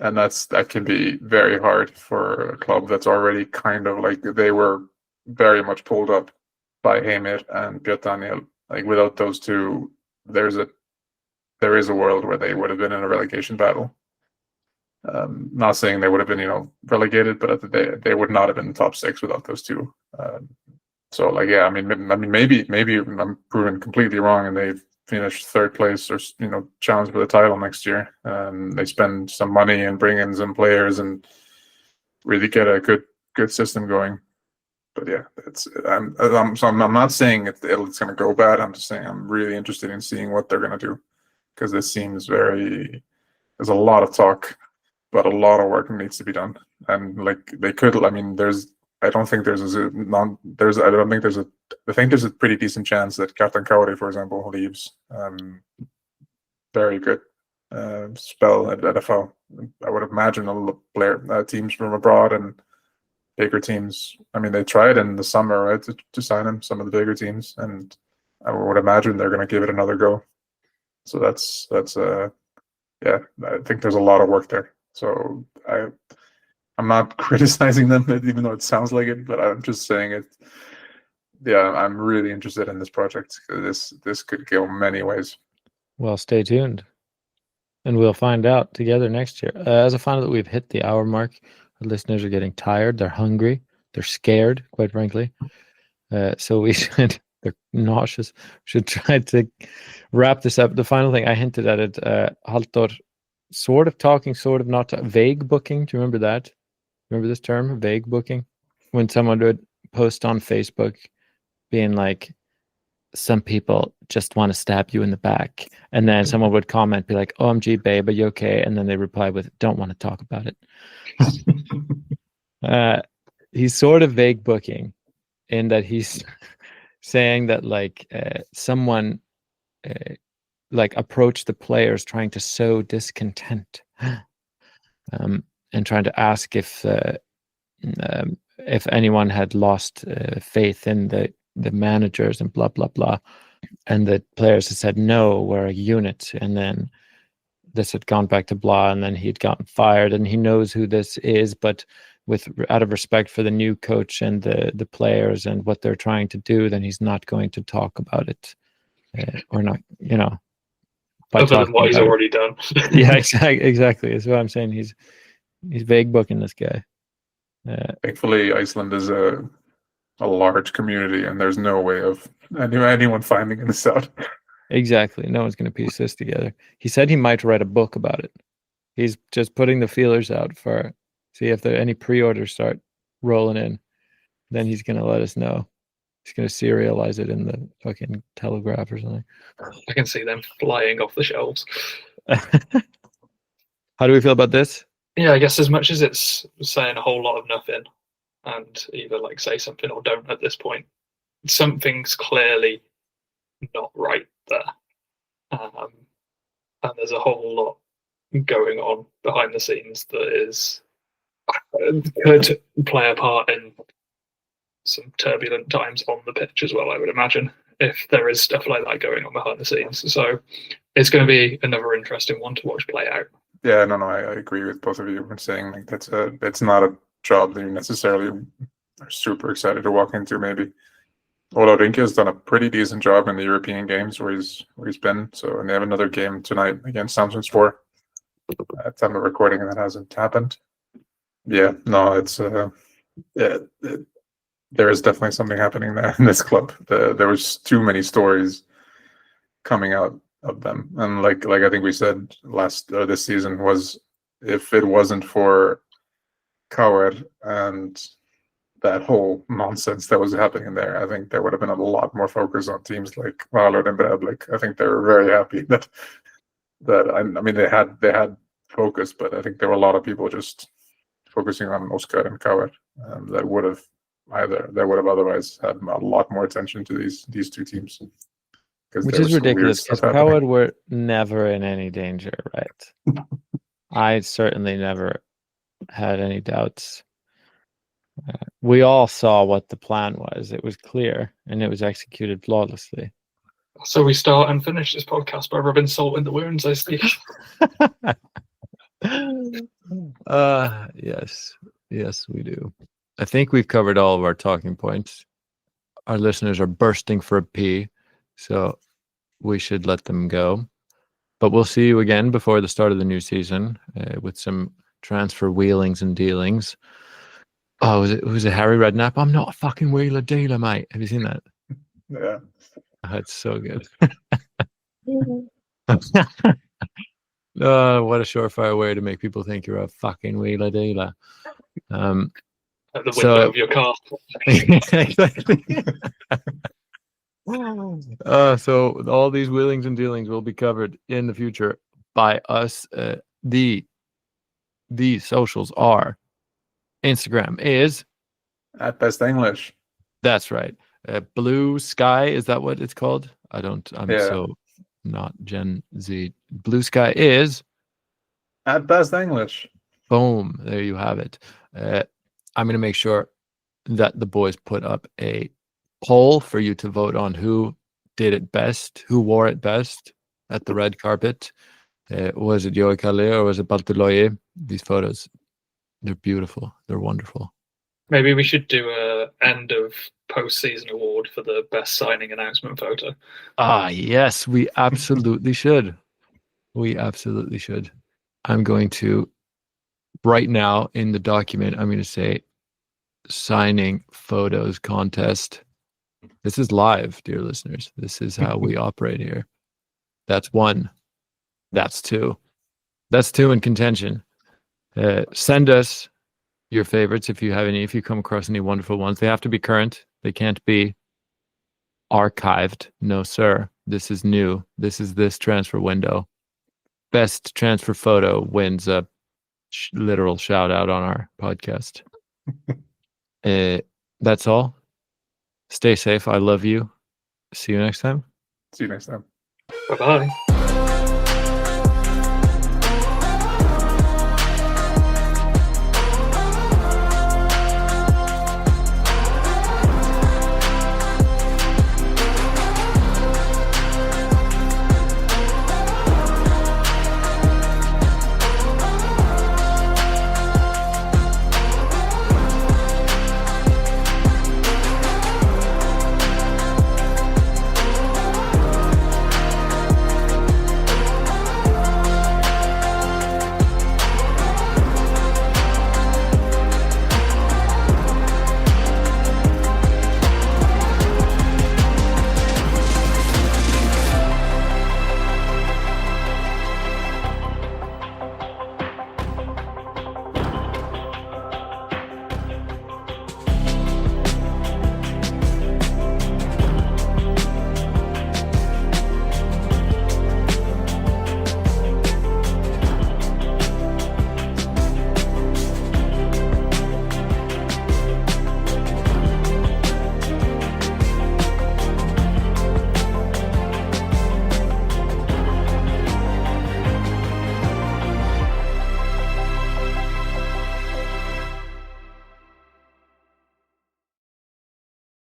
C: And that can be very hard for a club that's already kind of like, they were very much pulled up by Heimir and Björn Daniel. Like without those two, there is a world where they would have been in a relegation battle. Not saying they would have been, relegated, but they would not have been top six without those two. So like, yeah, I mean, maybe I'm proven completely wrong, and they finish third place or challenge for the title next year. They spend some money and bring in some players and really get a good system going. But yeah, I'm not saying it's going to go bad. I'm just saying I'm really interested in seeing what they're going to do, because this seems there's a lot of talk, but a lot of work needs to be done. And like they could, I mean, I think there's a pretty decent chance that Captain Kauri, for example, leaves. Very good spell at FO. I would imagine teams from abroad and bigger teams. I mean, they tried in the summer, right, to sign him, some of the bigger teams, and I would imagine they're going to give it another go. So that's yeah, I think there's a lot of work there. So I'm not criticizing them, even though it sounds like it, but I'm just saying it. Yeah, I'm really interested in this project. This could go many ways.
B: Well, stay tuned, and we'll find out together next year. As I found that we've hit the hour mark, our listeners are getting tired. They're hungry. They're scared, quite frankly. So they're nauseous. We should try to wrap this up. The final thing, I hinted at it, Halldór, sort of talking, sort of not. Vague booking. Do you remember that? Remember this term, vague booking? When someone would post on Facebook being like, some people just want to stab you in the back. And then someone would comment, be like, OMG, babe, are you okay? And then they reply with, don't want to talk about it. He's sort of vague booking in that he's saying that like someone like approached the players trying to sow discontent. And trying to ask if anyone had lost faith in the managers and blah blah blah, and the players had said no, we're a unit. And then this had gone back to blah, and then he'd gotten fired, and he knows who this is, but out of respect for the new coach and the players and what they're trying to do, then he's not going to talk about it, or not,
D: other than what he's already done.
B: Yeah, exactly. That's what I'm saying. He's vague booking this guy.
C: Thankfully, Iceland is a large community, and there's no way of anyone finding this out.
B: Exactly. No one's going to piece this together. He said he might write a book about it. He's just putting the feelers out for see if there any pre-orders start rolling in. Then he's going to let us know. He's going to serialize it in the fucking Telegraph or something.
D: I can see them flying off the shelves.
B: How do we feel about this?
D: Yeah, I guess as much as it's saying a whole lot of nothing, and either like say something or don't at this point. Something's clearly not right there. And there's a whole lot going on behind the scenes that could play a part in some turbulent times on the pitch as well, I would imagine, if there is stuff like that going on behind the scenes. So it's going to be another interesting one to watch play out.
C: Yeah, no, I agree with both of you when saying like it's not a job that you necessarily are super excited to walk into. Maybe, although Rinke has done a pretty decent job in the European games where he's been. So, and they have another game tonight against Samsunspor. At time of recording, that hasn't happened. Yeah, no, it's there is definitely something happening there in this club. There was too many stories coming out of them, and like I think we said this season, was if it wasn't for Coward and that whole nonsense that was happening there, I think there would have been a lot more focus on teams like Valur and Breiðablik. I think they were very happy that I mean they had focus, but I think there were a lot of people just focusing on Oscar and Coward that would have otherwise had a lot more attention to these two teams.
B: Which is ridiculous, because Coward were never in any danger, right? I certainly never had any doubts. We all saw what the plan was. It was clear, and it was executed flawlessly.
D: So we start and finish this podcast by rubbing salt in the wounds, I see.
B: Yes, we do. I think we've covered all of our talking points. Our listeners are bursting for a pee, so we should let them go. But we'll see you again before the start of the new season with some transfer wheelings and dealings. Oh, was it Harry Redknapp? I'm not a fucking wheeler dealer, mate. Have you seen that?
C: Yeah.
B: Oh, it's so good. What a surefire way to make people think you're a fucking wheeler dealer.
D: At the window of your car.
B: Exactly. So all these wheelings and dealings will be covered in the future by us. The socials are: Instagram is
C: at Best English.
B: That's right. Blue Sky, is that what it's called? I'm so not Gen Z. Blue Sky is
C: at Best English.
B: Boom. There you have it. I'm going to make sure that the boys put up a poll for you to vote on who did it best, who wore it best at the red carpet. Was it Joey Kalle or was it Baltuloye? These photos, they're beautiful. They're wonderful.
D: Maybe we should do a end of post-season award for the best signing announcement photo.
B: Yes, we absolutely should. We absolutely should. I'm going to, right now in the document, I'm going to say signing photos contest. This is live, dear listeners. This is how we operate here. That's one. That's two. That's two in contention. Send us your favorites if you have any, if you come across any wonderful ones. They have to be current. They can't be archived. No, sir. This is new. This is this transfer window. Best transfer photo wins a literal shout out on our podcast. That's all. Stay safe. I love you. See you next time.
C: See you next time.
D: Bye-bye.